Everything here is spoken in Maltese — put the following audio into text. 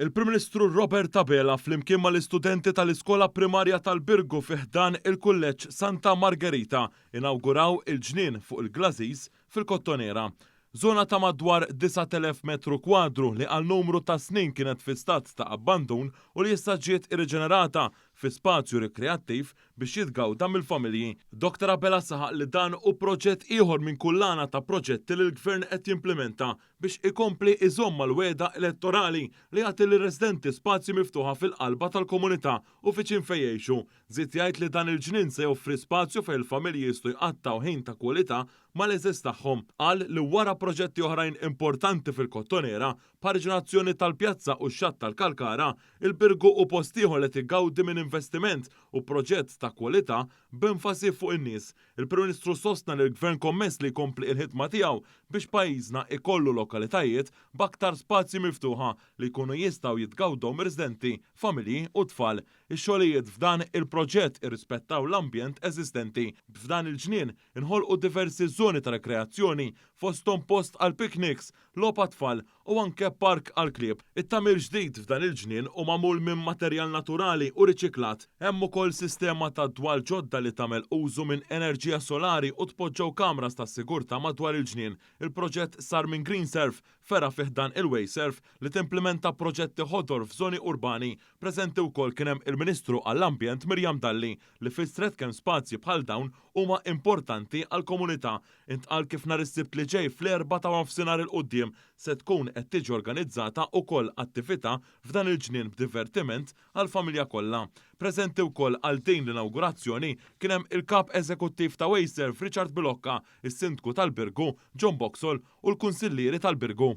Il-Prim Ministru Robert Abela flimkien mal-istudenti tal-Iskola Primarja tal-Birgu fi ħdan il-Kulleġġ Santa Margherita inawguraw il-ġnien fuq il-Glażis fil-Kottonera. Żona ta' madwar 9,000 metru kwadru li għal numru ta' snin kienet fi stat ta' abbandun u li issa ġiet irriġenerata fi spazju rikreattiv biex jitgawda mill-familji. Dr. Abela saħaq li dan u proġett ieħor minn kullana ta' proġetti li l-Gvern qed jimplementa biex ikompli iżomm mal-weda elettorali li jagħti lir-residenti spazju miftuħa fil-qalba tal-komunità u fiċin fejn jgħixu. Żied jgħid li dan il-ġnien se joffri spazju fejn il-familji jistgħu jqattaw ħin ta' kwalità mal-eżiż tagħhom. Qal li wara proġetti oħrajn importanti fil-Kottonera, pariġunazzjoni tal-pjazza u x-xatt tal-Kalkara, il-Birgu u post ieħor li tiggawdi minn investiment u proġett ta' kwalità b'enfasi fuq in-nies. Il-Prim Ministru sostna li l-Gvern kommess li jkompli l-ħidma tiegħu biex pajjiżna ikollu lokalitajiet b'aktar spazji miftuħa li jkunu jistgħu jitgawdew mir-residenti, familji u tfal. Ix-xogħlijiet f'dan il-proġett irrispettaw l-ambjent eżistenti. F'dan il-ġnien inħolqu diversi żoni ta' rekreazzjoni fosthom post għal picnics, logħba tfal u anke park għal klieb. It-tamir ġdid f'dan il-ġnien u magħmul minn materjal naturali u riċiklat. Hemm ukoll sistema ta' dwal ġodda li tagħmel użu minn enerġija solari u tpoġġew kamras ta' sigurtà madwar il-ġnien. Il-proġett sar minn Green Surf fera fih dan il-Way Surf li timplementa proġetti ħodor f'żoni urbani. Preżenti wkoll kien hemm il-Ministru għall-Ambjent Mirjam Dalli li fistret kemm spazji bħal dawn huma importanti għall-komunità. Intqal kif nhar is-Sibt li ġej fl-4 ta' nofsinhar il-qudiem se tkun qed tiġi organizzata wkoll attività f'dan il-ġnien b'divertiment għall-familja kollha. Preżenti wkoll għal din l-inawgurazzjoni kien hemm il-Kap Eżekuttiv ta' Way Surf Richard Bilocca, is-Sindku tal-Birgu John Boxall u l-Kunsillieri tal-Birgu.